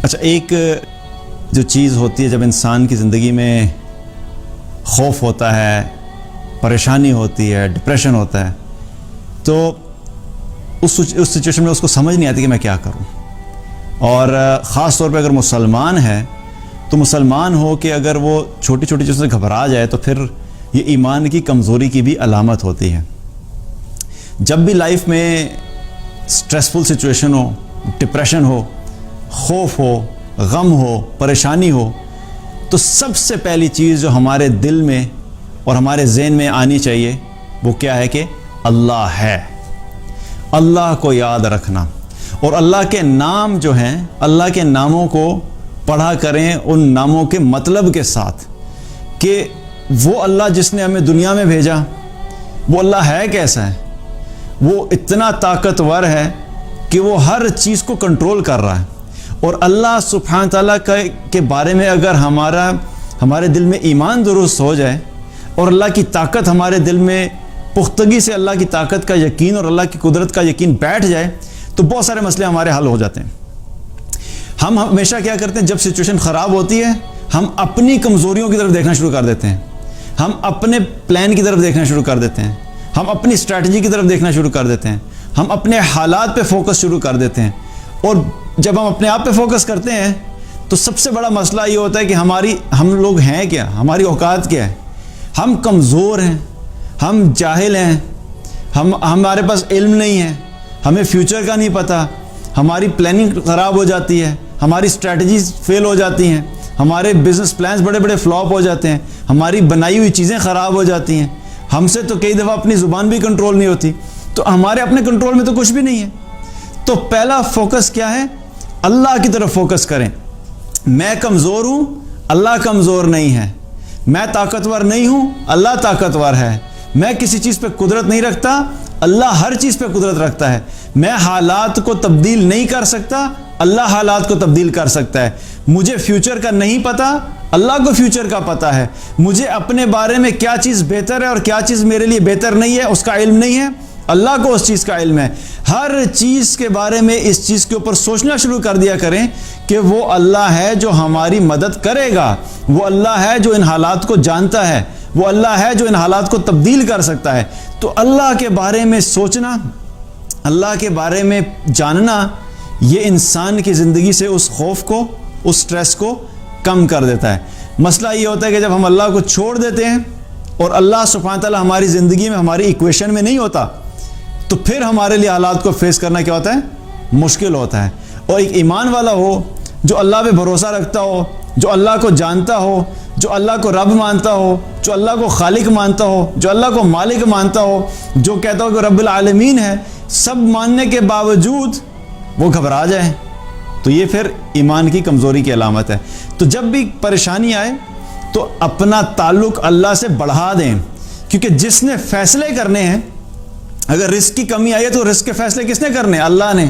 اچھا، ایک جو چیز ہوتی ہے جب انسان کی زندگی میں خوف ہوتا ہے، پریشانی ہوتی ہے، ڈپریشن ہوتا ہے، تو اس سچویشن میں اس کو سمجھ نہیں آتی کہ میں کیا کروں. اور خاص طور پہ اگر مسلمان ہے تو مسلمان ہو کہ اگر وہ چھوٹی چھوٹی چیزوں سے گھبرا جائے تو پھر یہ ایمان کی کمزوری کی بھی علامت ہوتی ہے. جب بھی لائف میں سٹریسفل سچویشن ہو، ڈپریشن ہو، خوف ہو، غم ہو، پریشانی ہو، تو سب سے پہلی چیز جو ہمارے دل میں اور ہمارے ذہن میں آنی چاہیے وہ کیا ہے کہ اللہ ہے. اللہ کو یاد رکھنا، اور اللہ کے نام جو ہیں، اللہ کے ناموں کو پڑھا کریں ان ناموں کے مطلب کے ساتھ کہ وہ اللہ جس نے ہمیں دنیا میں بھیجا وہ اللہ ہے کیسا ہے. وہ اتنا طاقتور ہے کہ وہ ہر چیز کو کنٹرول کر رہا ہے. اور اللہ سبحانہ تعالیٰ کے بارے میں اگر ہمارے دل میں ایمان درست ہو جائے اور اللہ کی طاقت ہمارے دل میں پختگی سے اللہ کی طاقت کا یقین اور اللہ کی قدرت کا یقین بیٹھ جائے تو بہت سارے مسئلے ہمارے حل ہو جاتے ہیں. ہم ہمیشہ کیا کرتے ہیں، جب سچویشن خراب ہوتی ہے ہم اپنی کمزوریوں کی طرف دیکھنا شروع کر دیتے ہیں، ہم اپنے پلان کی طرف دیکھنا شروع کر دیتے ہیں، ہم اپنی اسٹریٹجی کی طرف دیکھنا شروع کر دیتے ہیں، ہم اپنے حالات پہ فوکس شروع کر دیتے ہیں. اور جب ہم اپنے آپ پہ فوکس کرتے ہیں تو سب سے بڑا مسئلہ یہ ہوتا ہے کہ ہم لوگ ہیں کیا، ہماری اوقات کیا ہے. ہم کمزور ہیں، ہم جاہل ہیں، ہمارے پاس علم نہیں ہے، ہمیں فیوچر کا نہیں پتہ، ہماری پلاننگ خراب ہو جاتی ہے، ہماری اسٹریٹجیز فیل ہو جاتی ہیں، ہمارے بزنس پلانز بڑے بڑے فلاپ ہو جاتے ہیں، ہماری بنائی ہوئی چیزیں خراب ہو جاتی ہیں. ہم سے تو کئی دفعہ اپنی زبان بھی کنٹرول نہیں ہوتی، تو ہمارے اپنے کنٹرول میں تو کچھ بھی نہیں ہے. تو پہلا فوکس کیا ہے، اللہ کی طرف فوکس کریں. میں کمزور ہوں، اللہ کمزور نہیں ہے. میں طاقتور نہیں ہوں، اللہ طاقتور ہے. میں کسی چیز پہ قدرت نہیں رکھتا، اللہ ہر چیز پہ قدرت رکھتا ہے. میں حالات کو تبدیل نہیں کر سکتا، اللہ حالات کو تبدیل کر سکتا ہے. مجھے فیوچر کا نہیں پتا، اللہ کو فیوچر کا پتہ ہے. مجھے اپنے بارے میں کیا چیز بہتر ہے اور کیا چیز میرے لیے بہتر نہیں ہے اس کا علم نہیں ہے، اللہ کو اس چیز کا علم ہے. ہر چیز کے بارے میں اس چیز کے اوپر سوچنا شروع کر دیا کریں کہ وہ اللہ ہے جو ہماری مدد کرے گا، وہ اللہ ہے جو ان حالات کو جانتا ہے، وہ اللہ ہے جو ان حالات کو تبدیل کر سکتا ہے. تو اللہ کے بارے میں سوچنا، اللہ کے بارے میں جاننا، یہ انسان کی زندگی سے اس خوف کو، اس سٹریس کو کم کر دیتا ہے. مسئلہ یہ ہوتا ہے کہ جب ہم اللہ کو چھوڑ دیتے ہیں اور اللہ سبحانہ تعالیٰ ہماری زندگی میں، ہماری ایکویشن میں نہیں ہوتا، تو پھر ہمارے لیے حالات کو فیس کرنا کیا ہوتا ہے، مشکل ہوتا ہے. اور ایک ایمان والا ہو جو اللہ پہ بھروسہ رکھتا ہو، جو اللہ کو جانتا ہو، جو اللہ کو رب مانتا ہو، جو اللہ کو خالق مانتا ہو، جو اللہ کو مالک مانتا ہو، جو کہتا ہو کہ رب العالمین ہے، سب ماننے کے باوجود وہ گھبرا جائے تو یہ پھر ایمان کی کمزوری کی علامت ہے. تو جب بھی پریشانی آئے تو اپنا تعلق اللہ سے بڑھا دیں، کیونکہ جس نے فیصلے کرنے ہیں، اگر رزق کی کمی آئی ہے تو رزق کے فیصلے کس نے کرنے؟ اللہ نے.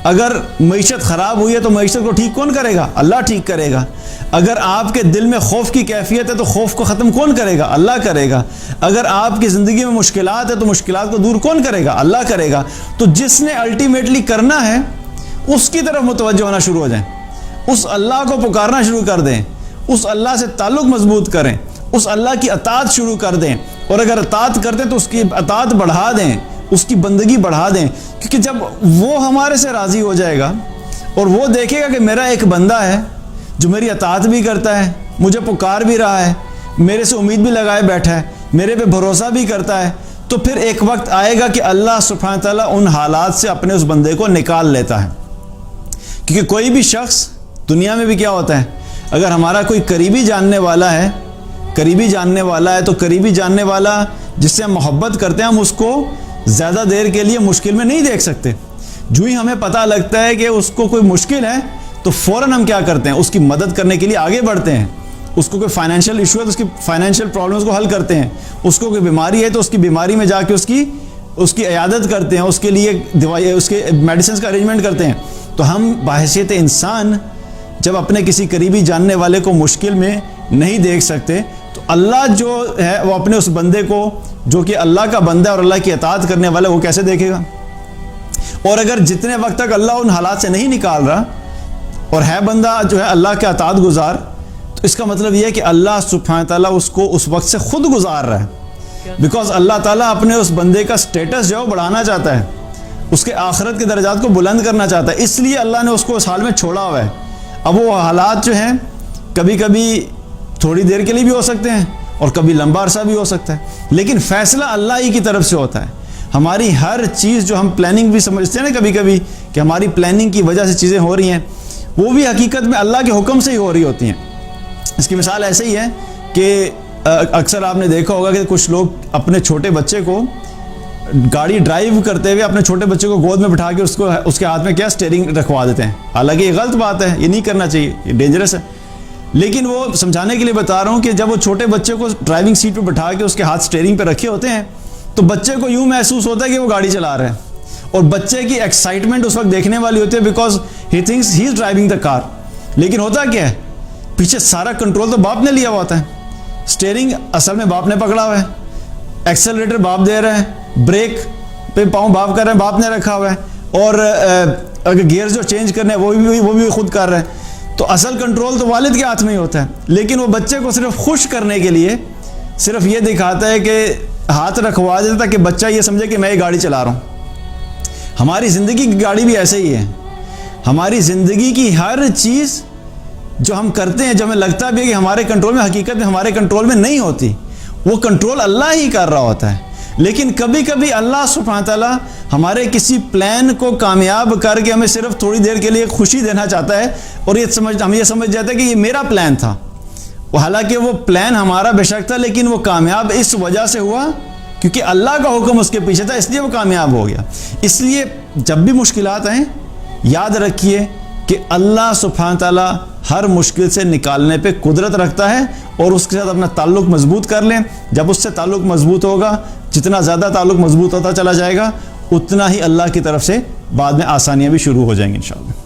اگر معیشت خراب ہوئی ہے تو معیشت کو ٹھیک کون کرے گا؟ اللہ ٹھیک کرے گا. اگر آپ کے دل میں خوف کی کیفیت ہے تو خوف کو ختم کون کرے گا؟ اللہ کرے گا. اگر آپ کی زندگی میں مشکلات ہے تو مشکلات کو دور کون کرے گا؟ اللہ کرے گا. تو جس نے الٹیمیٹلی کرنا ہے اس کی طرف متوجہ ہونا شروع ہو جائیں، اس اللہ کو پکارنا شروع کر دیں، اس اللہ سے تعلق مضبوط کریں، اس اللہ کی اطاعت شروع کر دیں. اور اگر اطاعت کرتے ہیں تو اس کی اطاعت بڑھا دیں، اس کی بندگی بڑھا دیں. کیونکہ جب وہ ہمارے سے راضی ہو جائے گا اور وہ دیکھے گا کہ میرا ایک بندہ ہے جو میری اطاعت بھی کرتا ہے، مجھے پکار بھی رہا ہے، میرے سے امید بھی لگائے بیٹھا ہے، میرے پہ بھروسہ بھی کرتا ہے، تو پھر ایک وقت آئے گا کہ اللہ سبحانہ تعالیٰ ان حالات سے اپنے اس بندے کو نکال لیتا ہے. کیونکہ کوئی بھی شخص دنیا میں بھی کیا ہوتا ہے، اگر ہمارا کوئی قریبی جاننے والا ہے تو قریبی جاننے والا جس سے ہم محبت کرتے ہیں، ہم اس کو زیادہ دیر کے لیے مشکل میں نہیں دیکھ سکتے. جو ہی ہمیں پتہ لگتا ہے کہ اس کو کوئی مشکل ہے تو فوراً ہم کیا کرتے ہیں، اس کی مدد کرنے کے لیے آگے بڑھتے ہیں. اس کو کوئی فائنینشیل ایشو ہے تو اس کی فائنینشیل پرابلمس کو حل کرتے ہیں. اس کو کوئی بیماری ہے تو اس کی بیماری میں جا کے اس کی عیادت کرتے ہیں، اس کے لیے دوائی، اس کے میڈیسنس کا ارینجمنٹ کرتے ہیں. تو ہم بحیثیت انسان جب اپنے کسی قریبی جاننے والے کو مشکل میں نہیں دیکھ سکتے تو اللہ جو ہے وہ اپنے اس بندے کو جو کہ اللہ کا بندہ ہے اور اللہ کی اطاعت کرنے والا وہ کیسے دیکھے گا. اور اگر جتنے وقت تک اللہ ان حالات سے نہیں نکال رہا اور ہے بندہ جو ہے اللہ کے اطاعت گزار، تو اس کا مطلب یہ ہے کہ اللہ سبحانہ تعالیٰ اس کو اس وقت سے خود گزار رہا ہے، بیکاز اللہ تعالیٰ اپنے اس بندے کا سٹیٹس جو ہے وہ بڑھانا چاہتا ہے، اس کے آخرت کے درجات کو بلند کرنا چاہتا ہے، اس لیے اللہ نے اس کو اس حال میں چھوڑا ہوا ہے۔ اب وہ حالات جو ہیں کبھی کبھی تھوڑی دیر کے لیے بھی ہو سکتے ہیں اور کبھی لمبا عرصہ بھی ہو سکتا ہے، لیکن فیصلہ اللہ ہی کی طرف سے ہوتا ہے۔ ہماری ہر چیز جو ہم پلاننگ بھی سمجھتے ہیں نا کبھی کبھی کہ ہماری پلاننگ کی وجہ سے چیزیں ہو رہی ہیں، وہ بھی حقیقت میں اللہ کے حکم سے ہی ہو رہی ہوتی ہیں۔ اس کی مثال ایسے ہی ہے کہ اکثر آپ نے دیکھا ہوگا کہ کچھ لوگ اپنے چھوٹے بچے کو گاڑی ڈرائیو کرتے ہوئے اپنے چھوٹے بچے کو گود میں بٹھا کے اس کے ہاتھ میں کیا اسٹیئرنگ رکھوا دیتے ہیں، حالانکہ یہ غلط بات ہے، یہ نہیں کرنا چاہیے، یہ ڈینجرس ہے، لیکن وہ سمجھانے کے لیے بتا رہا ہوں کہ جب وہ چھوٹے بچے کو ڈرائیونگ سیٹ پہ بٹھا کے اس کے ہاتھ اسٹیئرنگ پہ رکھے ہوتے ہیں تو بچے کو یوں محسوس ہوتا ہے کہ وہ گاڑی چلا رہا ہے، اور بچے کی ایکسائٹمنٹ اس وقت دیکھنے والی ہوتی ہے because he thinks he is driving the car, لیکن ہوتا کیا ہے پیچھے سارا کنٹرول تو باپ نے لیا ہوا ہوتا ہے، اسٹیئرنگ اصل میں باپ نے پکڑا ہوا ہے، ایکسلریٹر باپ دے رہا ہے، بریک پہ پاؤں باپ کر رہے ہیں، باپ نے رکھا ہوا ہے، اور اگر گیئر جو چینج کرنے ہیں وہ بھی خود کر رہے ہیں، تو اصل کنٹرول تو والد کے ہاتھ میں ہی ہوتا ہے، لیکن وہ بچے کو صرف خوش کرنے کے لیے صرف یہ دکھاتا ہے کہ ہاتھ رکھوا دیتا ہے کہ بچہ یہ سمجھے کہ میں یہ گاڑی چلا رہا ہوں۔ ہماری زندگی کی گاڑی بھی ایسے ہی ہے، ہماری زندگی کی ہر چیز جو ہم کرتے ہیں جو ہمیں لگتا بھی ہے کہ ہمارے کنٹرول میں، حقیقت میں ہمارے کنٹرول میں نہیں ہوتی، وہ کنٹرول اللہ ہی کر رہا ہوتا ہے، لیکن کبھی کبھی اللہ سبحانہ تعالیٰ ہمارے کسی پلان کو کامیاب کر کے ہمیں صرف تھوڑی دیر کے لیے خوشی دینا چاہتا ہے، اور ہم یہ سمجھ جاتے ہیں کہ یہ میرا پلان تھا، حالانکہ وہ پلان ہمارا بے شک تھا، لیکن وہ کامیاب اس وجہ سے ہوا کیونکہ اللہ کا حکم اس کے پیچھے تھا، اس لیے وہ کامیاب ہو گیا۔ اس لیے جب بھی مشکلات آئیں یاد رکھیے کہ اللہ سبحانہ تعالیٰ ہر مشکل سے نکالنے پہ قدرت رکھتا ہے، اور اس کے ساتھ اپنا تعلق مضبوط کر لیں۔ جب اس سے تعلق مضبوط ہوگا، جتنا زیادہ تعلق مضبوط ہوتا چلا جائے گا اتنا ہی اللہ کی طرف سے بعد میں آسانیاں بھی شروع ہو جائیں گی انشاءاللہ۔